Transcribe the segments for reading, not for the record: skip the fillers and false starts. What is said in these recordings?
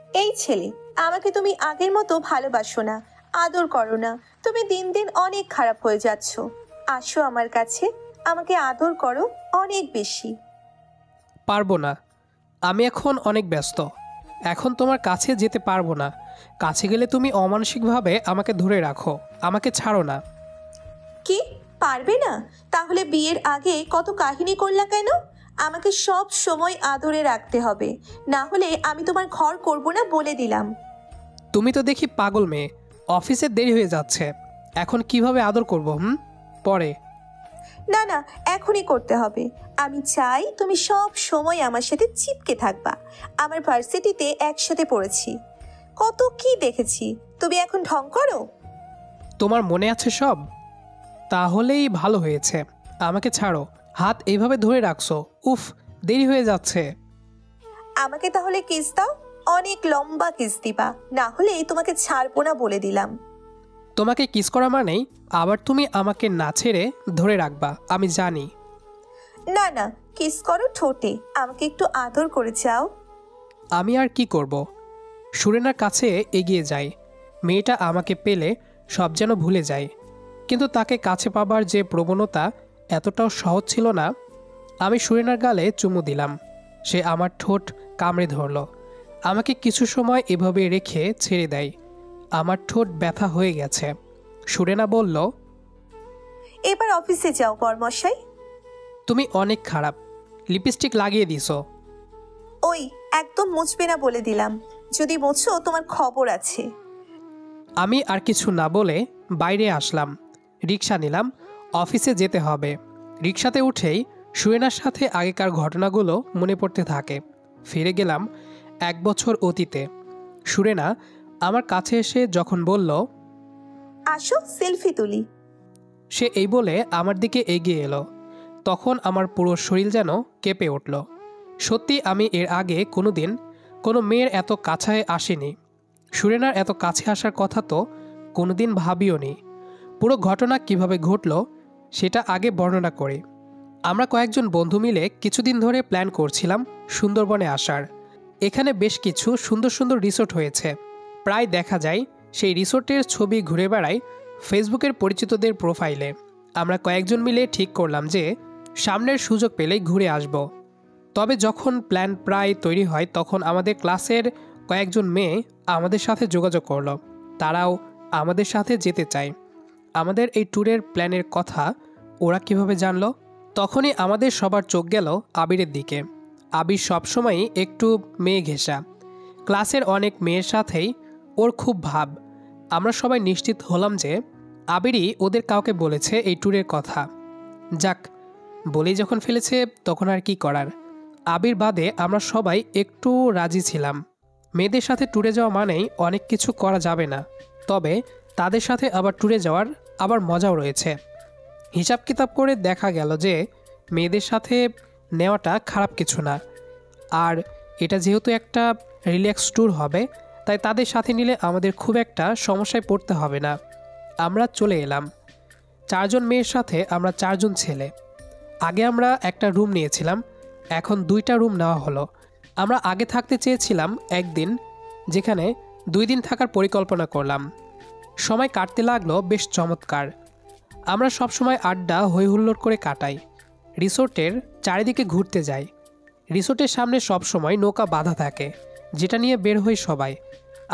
এই ছেলে, আমাকে তুমি আগের মতো ভালোবাসো না, আদর করো না। তুমি দিন দিন অনেক খারাপ হয়ে যাচ্ছ। আসো আমার কাছে, আমাকে আদর করো অনেক বেশি। পারবো না, আমি এখন অনেক ব্যস্ত। এখন তোমার কাছে যেতে পারবো না। কাছে গেলে তুমি অমানসিকভাবে আমাকে ধরে রাখো, আমাকে ছাড়ো না। কি, পারবে না? তাহলে বিয়ের আগে কত কাহিনী করলা কেন? আমাকে সব সময় আদরে রাখতে হবে, না হলে আমি তোমার ঘর করব না বলে দিলাম। তুমি তো দেখি পাগল মেয়ে। অফিসে দেরি হয়ে যাচ্ছে, এখন কিভাবে আদর করব? পরে। না না, এখনই করতে হবে। আমি চাই তুমি সব সময় আমার সাথে চিপকে থাকবা। আমার ভার্সিটিতে একসাথে পড়েছি, কত কি দেখেছি। তুমি এখন ঢং করো? তোমার মনে আছে সব? তাহলেই ভালো হয়েছে। আমাকে ছাড়ো, হাত এইভাবে ধরে রাখছো। উফ, দেরি হয়ে যাচ্ছে। আমাকে তাহলে কিস দাও, অনেক লম্বা কিস দিবা, না হলে তোমাকে ছাড়বো না বলে দিলাম। তোমাকে কিস করা মানেই আবার তুমি আমাকে না ছেড়ে ধরে রাখবা, আমি জানি। না না, কিস করো ঠোঁটে, আমাকে একটু আদর করে চাও। আমি আর কি করব? সুরেনার কাছে এগিয়ে যাই। মেয়েটা আমাকে পেলে সব যেন ভুলে যায়, কিন্তু তাকে কাছে পাবার যে প্রবণতা এতটাও সহজ ছিল না। আমি সুরেনার গালে চুমু দিলাম। সে আমার ঠোঁট কামড়ে ধরল। আমাকে কিছু সময় এভাবে রেখে ছেড়ে দেয়। আমার ঠোঁট ব্যথা হয়ে গেছে। সুরেনা বলল, এবার অফিসে যাও বরমশাই। তুমি অনেক খারাপ, লিপস্টিক লাগিয়ে দিছো। ওই, একদম মুছবে না বলে দিলাম, যদি মুছো তোমার খবর আছে। আমি আর কিছু না বলে বাইরে আসলাম। রিক্সা নিলাম, অফিসে যেতে হবে। রিক্সাতে উঠেই সুরেনার সাথে আগেকার ঘটনাগুলো মনে পড়তে থাকে। ফিরে গেলাম 1 বছর অতীতে। সুরেনা আমার কাছে এসে যখন বলল, আসো সেলফি তুলি। সে এই বলে আমার দিকে এগিয়ে এলো, তখন আমার পুরো শরীর যেন কেঁপে উঠল। সত্যি আমি এর আগে কোনোদিন কোনো মেয়ের এত কাছে আসেনি। সুরেনার এত কাছে আসার কথা তো কোনোদিন ভাবিও নি। পুরো ঘটনা কিভাবে ঘটল সেটা আগে বর্ণনা করি। আমরা কয়েকজন বন্ধু মিলে কিছুদিন ধরে প্ল্যান করছিলাম সুন্দরবনে আসার। এখানে বেশ কিছু সুন্দর সুন্দর রিসোর্ট হয়েছে। প্রায় দেখা যায় সেই রিসোর্টের ছবি ঘুরে বেড়ায় ফেসবুকের পরিচিতদের প্রোফাইলে। আমরা কয়েকজন মিলে ঠিক করলাম যে সামনের সুযোগ পেলেই ঘুরে আসব। তবে যখন প্ল্যান প্রায় তৈরি হয় তখন আমাদের ক্লাসের কয়েকজন মেয়ে আমাদের সাথে যোগাযোগ করলো। তারাও আমাদের সাথে যেতে চায়। আমাদের এই ট্যুরের প্ল্যানের কথা ওরা কিভাবে জানলো? তখনই আমাদের সবার চোখ গেল আবিরের দিকে। আবির সবসময়ই একটু মেয়ে ঘেঁষা। ক্লাসের অনেক মেয়ের সাথেই ওর খুব ভাব। আমরা সবাই নিশ্চিত হলাম যে আবিরই ওদের কাউকে বলেছে এই ট্যুরের কথা। যাক, বলেই যখন ফেলেছে তখন আর কি করার। আবির বাদে আমরা সবাই একটু রাজি ছিলাম। মেয়েদের সাথে ট্যুরে যাওয়া মানেই অনেক কিছু করা যাবে না, তবে তাদের সাথে আবার ট্যুরে যাওয়ার আবার মজাও রয়েছে। হিসাব কিতাব করে দেখা গেল যে মেয়েদের সাথে নেওয়াটা খারাপ কিছু না। আর এটা যেহেতু একটা রিল্যাক্স ট্যুর হবে, তাই তাদের সাথে নিলে আমাদের খুব একটা সমস্যায় পড়তে হবে না। আমরা চলে এলাম 4জন মেয়ের সাথে, আমরা 4জন ছেলে। আগে আমরা একটা রুম নিয়েছিলাম, এখন 2টা রুম নেওয়া হলো। আমরা আগে থাকতে চেয়েছিলাম একদিন, যেখানে 2 দিন থাকার পরিকল্পনা করলাম। সময় কাটতে লাগলো বেশ চমৎকার। আমরা সব সময় আড্ডা হইহুল্লোড় করে কাটাই। রিসোর্টের চারিদিকে ঘুরতে যাই। রিসোর্টের সামনে সব সময় নৌকা বাঁধা থাকে, যেটা নিয়ে বের হই সবাই।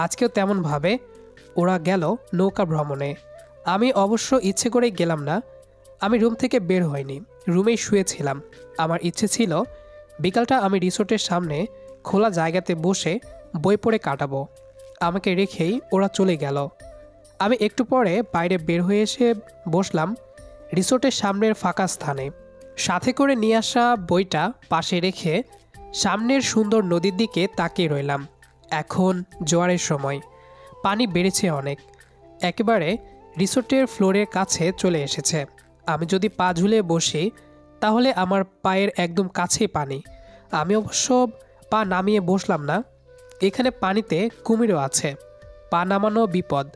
আজকেও তেমনভাবে ওরা গেল নৌকা ভ্রমণে। আমি অবশ্য ইচ্ছে করেই গেলাম না। আমি রুম থেকে বের হইনি, রুমেই শুয়েছিলাম। আমার ইচ্ছে ছিল বিকালটা আমি রিসোর্টের সামনে খোলা জায়গাতে বসে বই পড়ে কাটাবো। আমাকে রেখেই ওরা চলে গেল। আমি একটু পরে বাইরে বের হয়ে এসে বসলাম রিসোর্টের সামনের ফাঁকা স্থানে। সাথে করে নিয়ে আসা বইটা পাশে রেখে সামনের সুন্দর নদীর দিকে তাকিয়ে রইলাম। এখন জোয়ারের সময়, পানি বেড়েছে অনেক, একেবারে রিসোর্টের ফ্লোরের কাছে চলে এসেছে। আমি যদি পা ঝুলে বসি তাহলে আমার পায়ের একদম কাছেই পানি। আমি অবশ্য পা নামিয়ে বসলাম না, এখানে পানিতে কুমিরও আছে, পা নামানো বিপদ।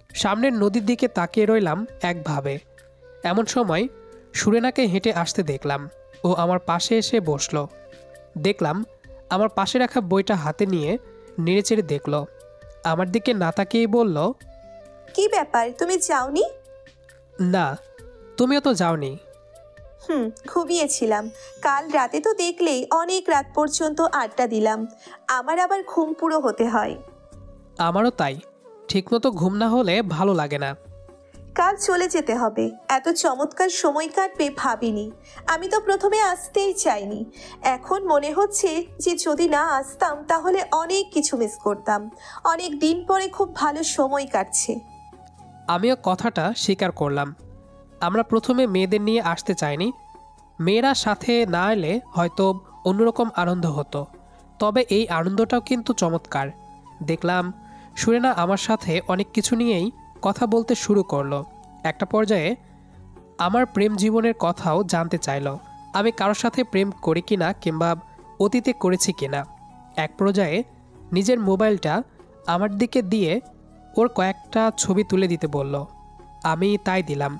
সামনের নদীর দিকে তাকিয়ে রইলাম একভাবে। এমন সময় সুরেনাকে হেঁটে আসতে দেখলাম। ও আমার পাশে এসে বসলো। দেখলাম আমার পাশে রাখা বইটা হাতে নিয়ে নেড়েচেড়ে দেখল, আমার দিকে না তাকিয়েই বলল, কি ব্যাপার, তুমি যাওনি? না, তুমিও তো যাওনি। ঘুমিয়েছিলাম। কাল রাতে তো দেখলেই অনেক রাত পর্যন্ত আড্ডা দিলাম। আমার আবার ঘুম পুরো হতে হয়। আমারও তাই, ঠিকমতো ঘুম না হলে ভালো লাগে না। কাল চলে যেতে হবে। এত চমৎকার সময় কাটবে ভাবিনি। আমি তো প্রথমে আসতেই চাইনি। এখন মনে হচ্ছে যে যদি না আসতাম তাহলে অনেক কিছু মিস করতাম। অনেক দিন পরে খুব ভালো সময় কাটছে। আমিও কথাটা স্বীকার করলাম। আমরা প্রথমে মেয়েদের নিয়ে আসতে চাইনি। মেয়েরা সাথে না এলে হয়তো অন্যরকম আনন্দ হতো, তবে এই আনন্দটাও কিন্তু চমৎকার। দেখলাম সুরেনা আমার সাথে অনেক কিছু নিয়েই কথা বলতে শুরু করলো। একটা পর্যায়ে আমার প্রেম জীবনের কথাও জানতে চাইলো, আমি কারোর সাথে প্রেম করি কিনা কিংবা অতীতে করেছি কিনা। এক পর্যায়ে নিজের মোবাইলটা আমার দিকে দিয়ে ওর কয়েকটা ছবি তুলে দিতে বলল। আমি তাই দিলাম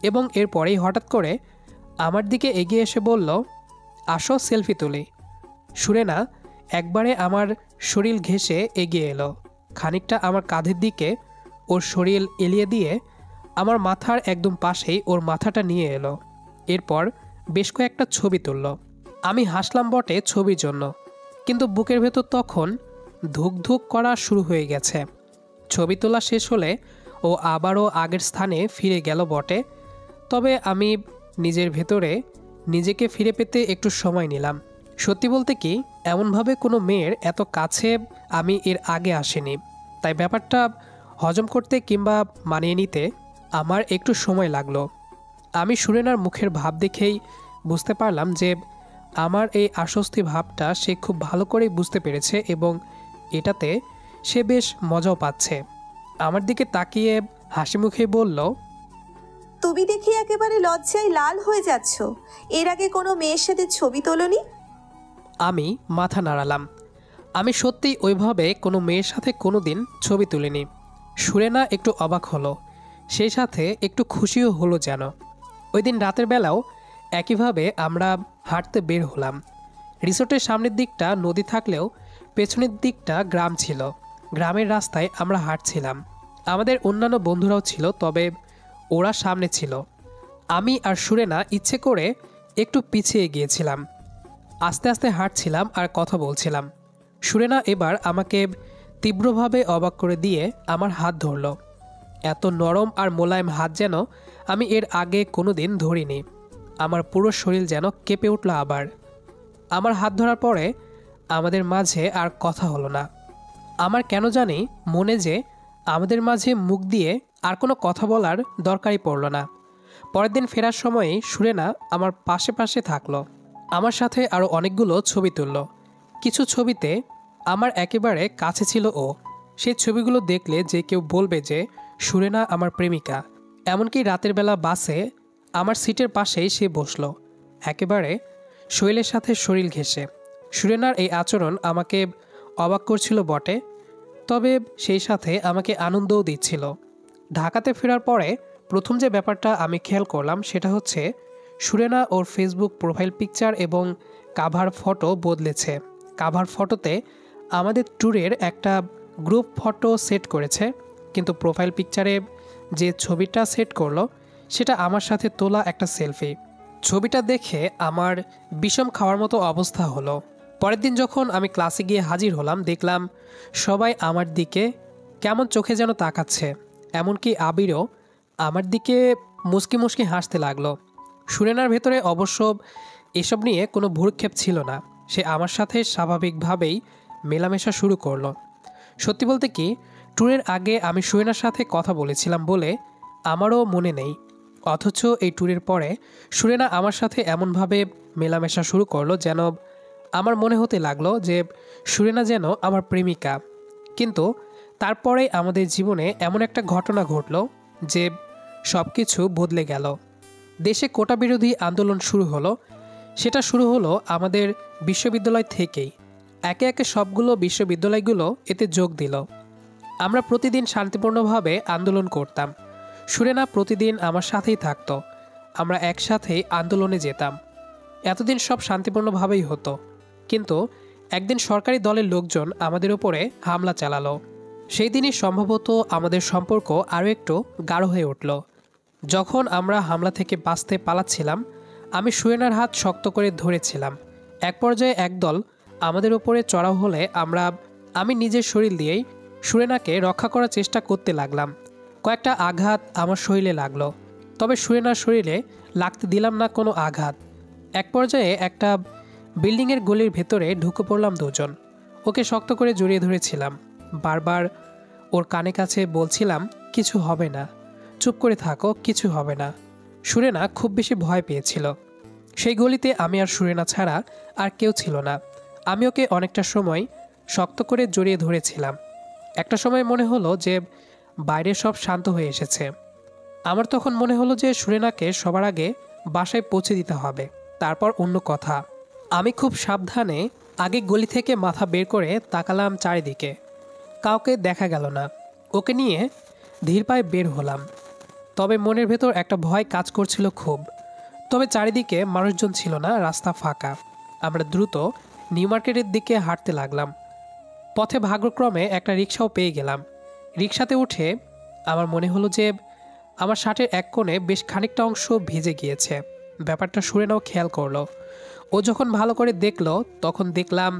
এবং এরপরেই হঠাৎ করে আমার দিকে এগিয়ে এসে বলল, আসো সেলফি তুলি। সুরেনা একবারে আমার শরীর ঘেঁষে এগিয়ে এলো, খানিকটা আমার কাঁধের দিকে ওর শরীর এলিয়ে দিয়ে আমার মাথার একদম পাশেই ওর মাথাটা নিয়ে এলো। এরপর বেশ কয়েকটা ছবি তুলল। আমি হাসলাম বটে ছবির জন্য, কিন্তু বুকের ভেতর তখন ধুক ধুক করা শুরু হয়ে গেছে। ছবি তোলা শেষ হলে ও আবারও আগের স্থানে ফিরে গেল বটে, তবে আমি নিজের ভেতরে নিজেকে ফিরে পেতে একটু সময় নিলাম। সত্যি বলতে কি, এমনভাবে কোনো মেয়ের এত কাছে আমি এর আগে আসিনি, তাই ব্যাপারটা হজম করতে কিংবা মানিয়ে নিতে আমার একটু সময় লাগলো। আমি সুরেনার মুখের ভাব দেখেই বুঝতে পারলাম যে আমার এই আশ্বস্তি ভাবটা সে খুব ভালো করেই বুঝতে পেরেছে এবং এটাতে সে বেশ মজাও পাচ্ছে। আমার দিকে তাকিয়ে হাসি মুখে বলল, তুমি দেখি একেবারে লজ্জায় লাল হয়ে যাচ্ছ। এর আগে কোনো মেয়ের সাথে ছবি তোলনি? আমি মাথা নাড়ালাম। আমি সত্যিই ওইভাবে কোনো মেয়ের সাথে কোনো দিন ছবি তুলিনি। সুরেনা একটু অবাক হলো, সেই সাথে একটু খুশিও হলো যেন। ওই দিন রাতের বেলাও একইভাবে আমরা হাঁটতে বের হলাম। রিসোর্টের সামনের দিকটা নদী থাকলেও পেছনের দিকটা গ্রাম ছিল। গ্রামের রাস্তায় আমরা হাঁটছিলাম। আমাদের অন্যান্য বন্ধুরাও ছিল, তবে ওরা সামনে ছিল। আমি আর সুরেনা ইচ্ছে করে একটু পিছিয়ে গিয়েছিলাম। আস্তে আস্তে হাঁটছিলাম আর কথা বলছিলাম। সুরেনা এবার আমাকে তীব্রভাবে অবাক করে দিয়ে আমার হাত ধরল। এত নরম আর মোলায়েম হাত যেন আমি এর আগে কোনো দিন ধরিনি। আমার পুরো শরীর যেন কেঁপে উঠল আবার। আমার হাত ধরার পরে আমাদের মাঝে আর কথা হলো না। আমার কেন জানি মনে যে আমাদের মাঝে মুখ দিয়ে আর কোনো কথা বলার দরকারই পড়ল না। পরের দিন ফেরার সময়েই সুরেনা আমার পাশে পাশে থাকলো। আমার সাথে আরও অনেকগুলো ছবি তুলল। কিছু ছবিতে আমার একেবারে কাছে ছিল ও। সেই ছবিগুলো দেখলে যে কেউ বলবে যে সুরেনা আমার প্রেমিকা। এমনকি রাতের বেলা বাসে আমার সিটের পাশেই সে বসলো, একেবারে শৈলের সাথে শরীর ঘেঁষে। সুরেনার এই আচরণ আমাকে অবাক করছিল বটে, তবে সেই সাথে আমাকে আনন্দও দিচ্ছিল। ঢাকাতে ফেরার পরে প্রথম যে ব্যাপারটা আমি খেয়াল করলাম সেটা হচ্ছে সুরেনা ওর ফেসবুক প্রোফাইল পিকচার এবং কাভার ফটো বদলেছে। কাভার ফটোতে আমাদের ট্যুরের একটা গ্রুপ ফটো সেট করেছে, কিন্তু প্রোফাইল পিকচারে যে ছবিটা সেট করলো সেটা আমার সাথে তোলা একটা সেলফি। ছবিটা দেখে আমার বিষম খাওয়ার মতো অবস্থা হলো। পরের দিন যখন আমি ক্লাসে গিয়ে হাজির হলাম, দেখলাম সবাই আমার দিকে কেমন চোখে যেন তাকাচ্ছে। এমনকি আবিরও আমার দিকে মুচকি মুচকি হাসতে লাগলো। সুরেনার ভেতরে অবশ্য এসব নিয়ে কোনো ভ্রুক্ষেপ ছিল না। সে আমার সাথে স্বাভাবিকভাবেই মেলামেশা শুরু করলো। সত্যি বলতে কি, ট্যুরের আগে আমি সুরেনার সাথে কথা বলেছিলাম বলে আমারও মনে নেই, অথচ এই ট্যুরের পরে সুরেনা আমার সাথে এমনভাবে মেলামেশা শুরু করলো যেন আমার মনে হতে লাগলো যে সুরেনা যেন আমার প্রেমিকা। কিন্তু তারপরে আমাদের জীবনে এমন একটা ঘটনা ঘটল যে সব কিছু বদলে গেল। দেশে কোটা বিরোধী আন্দোলন শুরু হলো। সেটা শুরু হলো আমাদের বিশ্ববিদ্যালয় থেকেই। একে একে সবগুলো বিশ্ববিদ্যালয়গুলো এতে যোগ দিল। আমরা প্রতিদিন শান্তিপূর্ণভাবে আন্দোলন করতাম। সুরেনা প্রতিদিন আমার সাথেই থাকতো। আমরা একসাথেই আন্দোলনে যেতাম। এতদিন সব শান্তিপূর্ণভাবেই হতো, কিন্তু একদিন সরকারি দলের লোকজন আমাদের উপরে হামলা চালালো। সেই দিনই সম্ভবত আমাদের সম্পর্ক আরও একটু গাঢ় হয়ে উঠল। যখন আমরা হামলা থেকে বাঁচতে পালাচ্ছিলাম, আমি সুয়েনার হাত শক্ত করে ধরেছিলাম। এক পর্যায়ে একদল আমাদের উপরে চড়াও হলে আমি নিজের শরীর দিয়েই সুরেনাকে রক্ষা করার চেষ্টা করতে লাগলাম। কয়েকটা আঘাত আমার শরীরে লাগলো, তবে সুরেনার শরীরে লাগতে দিলাম না কোনো আঘাত। এক পর্যায়ে একটা বিল্ডিংয়ের গলির ভেতরে ঢুকে পড়লাম দুজন। ওকে শক্ত করে জড়িয়ে ধরেছিলাম, বারবার ওর কানে কাছে বলছিলাম, কিছু হবে না, চুপ করে থাকো, কিছু হবে না। সুরেনা খুব বেশি ভয় পেয়েছিল। সেই গলিতে আমি আর সুরেনা ছাড়া আর কেউ ছিল না। আমি ওকে অনেকটা সময় শক্ত করে জড়িয়ে ধরেছিলাম। একটা সময় মনে হলো যে বাইরে সব শান্ত হয়ে এসেছে। আমার তখন মনে হলো যে সুরেনাকে সবার আগে বাসায় পৌঁছে দিতে হবে, তারপর অন্য কথা। আমি খুব সাবধানে আগে গলি থেকে মাথা বের করে তাকালাম চারিদিকে। কাউকে দেখা গেল না। ওকে নিয়ে ধীর পায়ে বের হলাম। তবে মনের ভেতর একটা ভয় কাজ করছিল খুব। তবে চারিদিকে মানুষজন ছিল না, রাস্তা ফাঁকা। আমরা দ্রুত নিউ মার্কেটের দিকে হাঁটতে লাগলাম। পথে ভাগ্যক্রমে একটা রিক্সাও পেয়ে গেলাম। রিক্সাতে উঠে আমার মনে হলো যে আমার শার্টের এক কোণে বেশ খানিকটা অংশ ভিজে গিয়েছে। ব্যাপারটা সুরেনাও খেয়াল করলো। ও যখন ভালো করে দেখলো, তখন দেখলাম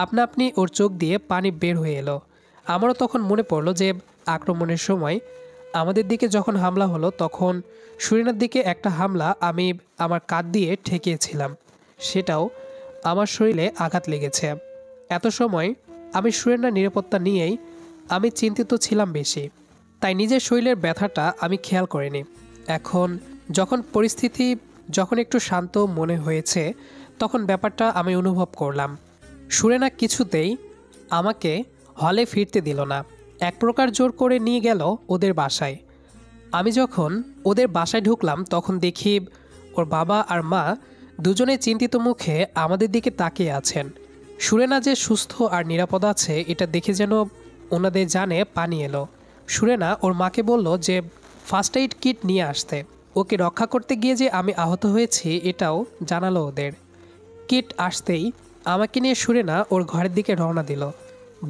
আপনা আপনি ওর চোখ দিয়ে পানি বের হয়ে এলো। আমারও তখন মনে পড়লো যে আক্রমণের সময় আমাদের দিকে যখন হামলা হলো, তখন সুরেনার দিকে একটা হামলা আমি আমার কাঁধ দিয়ে ঠেকিয়েছিলাম, সেটাও আমার শরীরে আঘাত লেগেছে। এত সময় আমি সুরেনার নিরাপত্তা নিয়েই আমি চিন্তিত ছিলাম বেশি, তাই নিজের শরীরের ব্যথাটা আমি খেয়াল করিনি। এখন যখন একটু শান্ত মনে হয়েছে, তখন ব্যাপারটা আমি অনুভব করলাম। সুরেনা কিছুতেই আমাকে হলে ফিরতে দিল না। এক প্রকার জোর করে নিয়ে গেল ওদের বাসায়। আমি যখন ওদের বাসায় ঢুকলাম, তখন দেখি ওর বাবা আর মা দুজনে চিন্তিত মুখে আমাদের দিকে তাকিয়ে আছেন। সুরেনা যে সুস্থ আর নিরাপদ আছে, এটা দেখে যেন ওনাদের জানে পানি এলো। সুরেনা ওর মাকে বলল যে ফার্স্ট এইড কিট নিয়ে আসতে। ওকে রক্ষা করতে গিয়ে যে আমি আহত হয়েছি, এটাও জানালো ওদের। কিট আসতেই আমাকে নিয়ে সুরেনা ওর ঘরের দিকে রওনা দিল।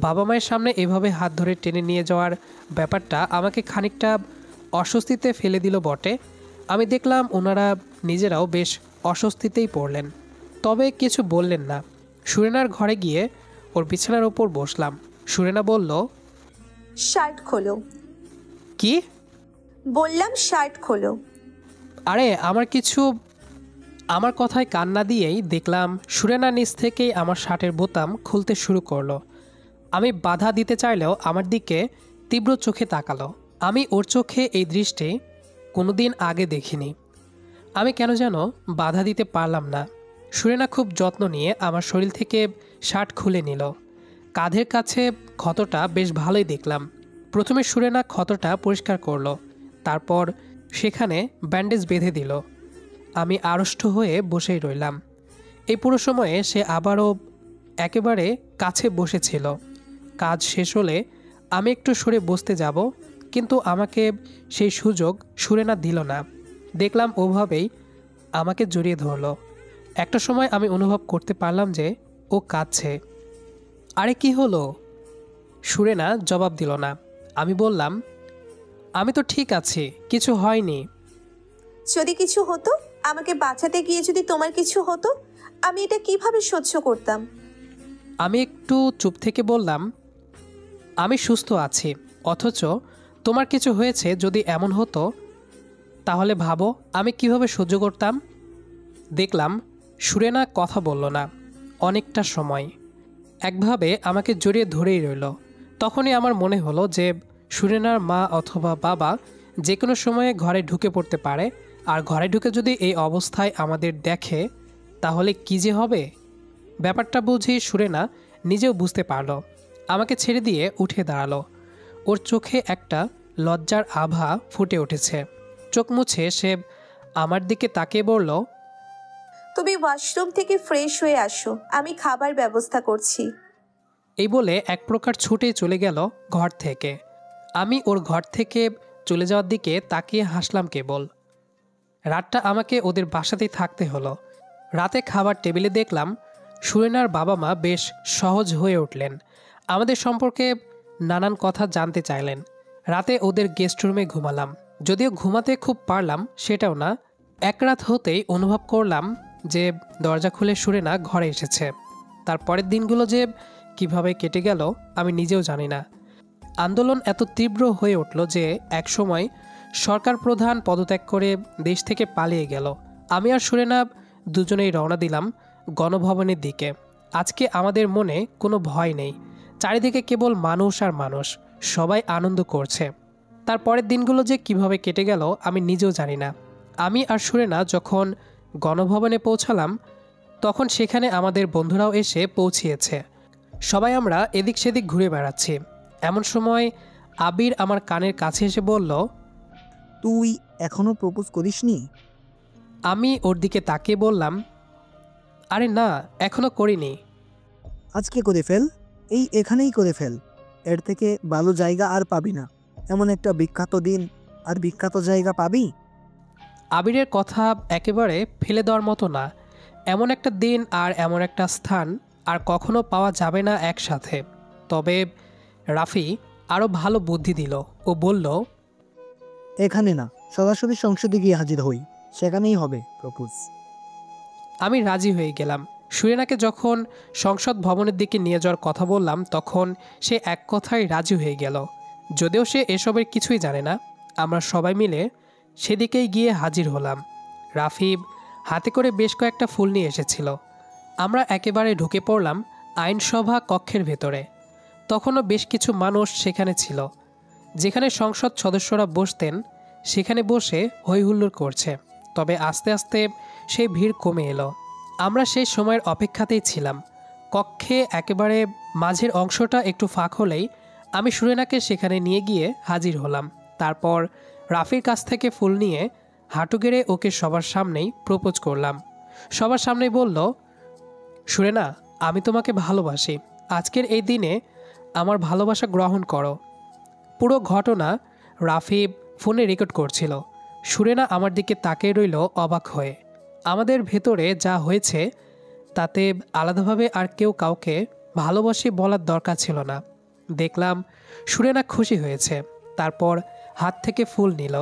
বাবা মায়ের সামনে এভাবে হাত ধরে টেনে নিয়ে যাওয়ার ব্যাপারটা আমাকে খানিকটা অস্বস্তিতে ফেলে দিল বটে। আমি দেখলাম ওনারা নিজেরাও বেশ অস্বস্তিতেই পড়লেন, তবে কিছু বললেন না। সুরেনার ঘরে গিয়ে ওর বিছানার ওপর বসলাম। সুরেনা বলল, শার্ট খোলো। কি? বললাম শার্ট খোলো। আরে আমার কথায় কান না দিয়েই দেখলাম সুরেনা নিজ থেকেই আমার শার্টের বোতাম খুলতে শুরু করলো। আমি বাধা দিতে চাইলেও আমার দিকে তীব্র চোখে তাকালো। আমি ওর চোখে এই দৃষ্টি কোনোদিন আগে দেখিনি। আমি কেন যেন বাধা দিতে পারলাম না। সুরেনা খুব যত্ন নিয়ে আমার শরীর থেকে শার্ট খুলে নিল। কাঁধের কাছে ক্ষতটা বেশ ভালোই দেখলাম। প্রথমে সুরেনা ক্ষতটা পরিষ্কার করলো, তারপর সেখানে ব্যান্ডেজ বেঁধে দিল। আমি আড়ষ্ট হয়ে বসেই রইলাম। এই পুরো সময়ে সে আবারও একেবারে কাছে বসেছিল। কাজ শেষ হলে আমি একটু সরে বসতে যাব, কিন্তু আমাকে সেই সুযোগ সুরেনা দিল না। দেখলাম ওভাবেই আমাকে জড়িয়ে ধরল। একটা সময় আমি অনুভব করতে পারলাম যে ও কাঁদছে। আরে কি হলো? সুরেনা জবাব দিল না। আমি বললাম, আমি তো ঠিক আছি, কিছু হয়নি। যদি কিছু হতো, আমাকে বাঁচাতে গিয়ে যদি তোমার কিছু হতো, আমি এটা কিভাবে সহ্য করতাম? আমি একটু চুপ থেকে বললাম, আমি সুস্থ আছি, অথচ তোমার কিছু হয়েছে। যদি এমন হতো তাহলে ভাবো আমি কিভাবে সহ্য করতাম। দেখলাম সুরেনা কথা বলল না অনেকটা সময়, একভাবে আমাকে জড়িয়ে ধরেই রইল। তখনই আমার মনে হলো যে সুরেনার মা অথবা বাবা যে কোনো সময়ে ঘরে ঢুকে পড়তে পারে, আর ঘরে ঢুকে যদি এই অবস্থায় আমাদের দেখে তাহলে কী যে হবে। ব্যাপারটা বুঝি সুরেনা নিজেও বুঝতে পারল। আমাকে ছেড়ে দিয়ে উঠে দাঁড়ালো। ওর চোখে একটা লজ্জার আভা ফুটে উঠেছে। চোখ মুছে সে আমার দিকে তাকিয়ে বলল, তুমি ওয়াশরুম থেকে ফ্রেশ হয়ে আসো, আমি খাবার ব্যবস্থা করছি। এই বলে এক প্রকার ছুটে চলে গেল ঘর থেকে। আমি ওর ঘর থেকে চলে যাওয়ার দিকে তাকিয়ে হাসলাম কেবল। রাতটা আমাকে ওদের বাসাতেই থাকতে হলো। রাতে খাবার টেবিলে দেখলাম সুরেনার বাবা মা বেশ সহজ হয়ে উঠলেন। আমাদের সম্পর্কে নানান কথা জানতে চাইলেন। রাতে ওদের গেস্ট রুমে ঘুমালাম। যদিও ঘুমাতে খুব পারলাম সেটাও না। এক রাত হতেই অনুভব করলাম যে দরজা খুলে সুরেনা ঘরে এসেছে। তার পরের দিনগুলো যে কিভাবে কেটে গেল আমি নিজেও জানি না। আন্দোলন এত তীব্র হয়ে উঠল যে একসময় সরকার প্রধান পদত্যাগ করে দেশ থেকে পালিয়ে গেল। আমি আর সুরেনা দুজনেই রওনা দিলাম গণভবনের দিকে। আজকে আমাদের মনে কোনো ভয় নেই। চারিদিকে কেবল মানুষ আর মানুষ, সবাই আনন্দ করছে। তার পরের দিনগুলো যে কিভাবে কেটে গেল আমি নিজেও জানি না। আমি আর সুরেনা যখন গণভবনে পৌঁছালাম তখন সেখানে আমাদের বন্ধুরাও এসে পৌঁছিয়েছে। সবাই আমরা এদিক সেদিক ঘুরে বেড়াচ্ছি। এমন সময় আবির আমার কানের কাছে এসে বলল, তুই এখনো প্রপোজ করিসনি? আমি ওর দিকে তাকিয়ে বললাম, আরে না, এখনো করিনি। আজকে করে ফেল, এখানেই করে ফেল। এর থেকে ভালো জায়গা আর পাবি না। এমন একটা বিখ্যাত দিন আর বিখ্যাত জায়গা পাবি? আবিরের কথা একেবারে ফেলে দেওয়ার মতো না। এমন একটা দিন আর এমন একটা স্থান আর কখনো পাওয়া যাবে না একসাথে। তবে রাফি আরও ভালো বুদ্ধি দিল। ও বলল, এখানে না, সরাসরি সংসদে গিয়ে হাজির হই, সেখানেই হবে প্রপোজ। আমি রাজি হয়ে গেলাম। সুরেনাকে যখন সংসদ ভবনের দিকে নিয়ে যাওয়ার কথা বললাম তখন সে এক কথায় রাজি হয়ে গেল। যদিও সে এসবের কিছুই জানে না। আমরা সবাই মিলে সেদিকেই গিয়ে হাজির হলাম। রাফিব হাতে করে বেশ কয়েকটা ফুল নিয়ে এসেছিল। আমরা একেবারে ঢুকে পড়লাম আইনসভা কক্ষের ভেতরে। তখনও বেশ কিছু মানুষ সেখানে ছিল। যেখানে সংসদ সদস্যরা বসতেন সেখানে বসে হইহুল্লোড় করছে। তবে আস্তে আস্তে সেই ভিড় কমে এলো। আমরা সেই সময়ের অপেক্ষাতেই ছিলাম। কক্ষে একেবারে মাঝের অংশটা একটু ফাঁক হলেই আমি সুরেনাকে সেখানে নিয়ে গিয়ে হাজির হলাম। তারপর রাফির কাছ থেকে ফুল নিয়ে হাঁটু গেড়ে ওকে সবার সামনেই প্রপোজ করলাম। সবার সামনেই বলল, সুরেনা, আমি তোমাকে ভালোবাসি। আজকের এই দিনে আমার ভালোবাসা গ্রহণ করো। পুরো ঘটনা রাফি ফোনে রেকর্ড করছিল। সুরেনা আমার দিকে তাকিয়ে রইল অবাক হয়ে। আমাদের ভেতরে যা হয়েছে তাতে আলাদাভাবে আর কেউ কাউকে ভালোবাসি বলার দরকার ছিল না। দেখলাম সুরেনা খুশি হয়েছে। তারপর হাত থেকে ফুল নিল।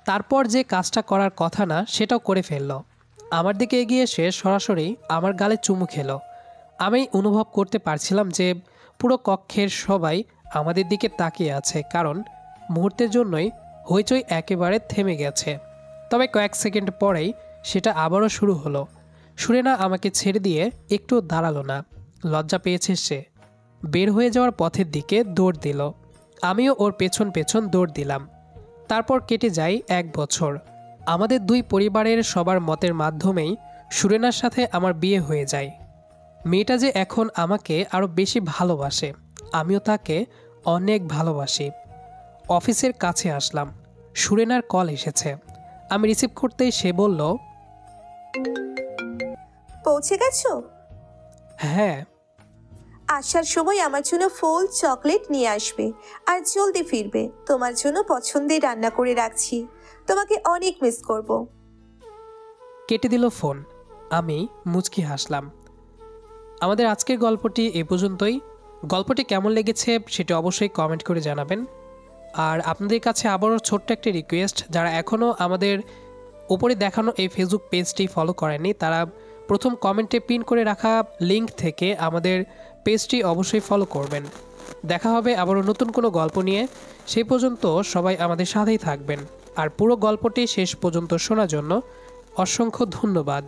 তারপর যে কাজটা করার কথা না সেটাও করে ফেলল। আমার দিকে এগিয়ে এসে সরাসরি আমার গালে চুমু খেলো। আমি অনুভব করতে পারছিলাম যে পুরো কক্ষের সবাই আমাদের দিকে তাকিয়ে আছে, কারণ মুহূর্তের জন্যই হইচই একেবারে থেমে গেছে। তবে কয়েক সেকেন্ড পরেই সেটা আবারও শুরু হলো। সুরেনা আমাকে ছেড়ে দিয়ে একটু দাঁড়ালো না। লজ্জা পেয়েছে সে। বের হয়ে যাওয়ার পথের দিকে দৌড় দিল। আমিও ওর পেছন পেছন দৌড় দিলাম। তারপর কেটে যায় 1 বছর। আমাদের দুই পরিবারের সবার মতের মাধ্যমেই সুরেনার সাথে আমার বিয়ে হয়ে যায়। মেয়েটা যে এখন আমাকে আরও বেশি ভালোবাসে, আমিও তাকে অনেক ভালোবাসি। অফিসের কাছে আসলাম। সুরেনার কল এসেছে। আমি রিসিভ করতেই সে বলল, পৌঁছে গেছো? হ্যাঁ। আসার সময় আমার জন্য ফুল চকলেট নিয়ে আসবে আর জলদি ফিরবে। তোমার জন্য পছন্দের রান্না করে রাখছি। তোমাকে অনেক মিস করব। কেটে দিল ফোন। আমি মুচকি হাসলাম। আমাদের আজকের গল্পটি এ পর্যন্তই। গল্পটি কেমন লেগেছে সেটা অবশ্যই কমেন্ট করে জানাবেন। আর আপনাদের কাছে আবারও ছোট্ট একটি রিকোয়েস্ট, যারা এখনও আমাদের উপরে দেখানো এই ফেসবুক পেজটি ফলো করেননি তারা প্রথম কমেন্টে পিন করে রাখা লিঙ্ক থেকে আমাদের পেজটি অবশ্যই ফলো করবেন। দেখা হবে আবারও নতুন কোনো গল্প নিয়ে। সেই পর্যন্ত সবাই আমাদের সাথেই থাকবেন। আর পুরো গল্পটি শেষ পর্যন্ত শোনার জন্য অসংখ্য ধন্যবাদ।